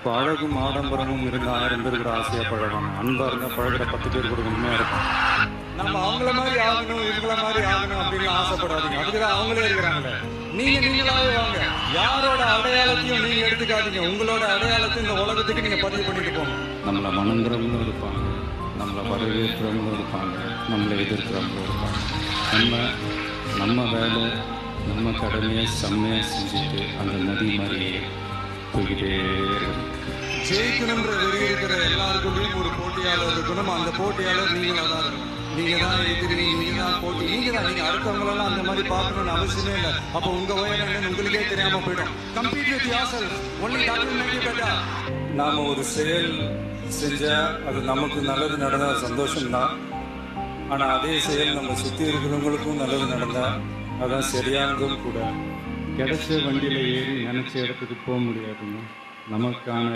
இப்போ அழகும் ஆடம்பரமும் இருந்த 1000 பேர் கூட ஆசையாக பழகுவாங்க. அன்பாக இருந்தால் பழகிற 10 பேர் கூட உண்மையாக இருக்கும். நம்ம அவங்கள மாதிரி ஆகணும், இவங்கள மாதிரி ஆகணும் அப்படின்னு ஆசைப்படாதீங்க. அதுக்குதான் அவங்களே இருக்கிறாங்களே. நீங்களாவே வாங்க. யாரோட அடையாளத்தையும் நீங்க எடுத்துக்காதீங்க. உங்களோட அடையாளத்தை இந்த உலகத்துக்கு நீங்க பதிவு பண்ணிட்டு போங்க. நம்மளை வணங்குறவங்களும் இருப்பாங்க, நம்மளை வரவேற்கிறவங்களும் இருப்பாங்க, நம்மளை எதிர்க்கிறவங்களும் இருப்பாங்க. நம்ம வேலை, நம்ம கடமையை செம்மையாக செஞ்சுட்டு அந்த நதி மாதிரியே போய்கிட்டே இருக்கணும். ஜெயிக்கணுன்ற வெறி இருக்கிற எல்லாருக்குள்ளேயும் ஒரு போட்டியாளர் இருக்கணும். அந்த போட்டியாளர் நீங்களாக தான் இருக்கணும். நீங்க தான் எதிரி, நீங்க தான் போட்டி, நீங்க தான். நீங்க அடுத்தவங்களெல்லாம் அந்த மாதிரி பார்க்கணும்னு அவசியமே இல்லை. அப்போ உங்க உயரம் என்னன்னு உங்களுக்கே தெரியாம போயிடும். Complete with yourself. Only that will make you better. நாம ஒரு செயல் செஞ்சா அது நமக்கு நல்லது நடந்தா சந்தோஷம்தான். ஆனா அதே செயல் நம்ம சுத்தி இருக்கிறவங்களுக்கும் நல்லது நடந்தா அதான் சரியானதும் கூட. கிடைச்ச வண்டியில ஏறி நினைச்ச இடத்துக்கு போக முடியாதுங்க. நமக்கான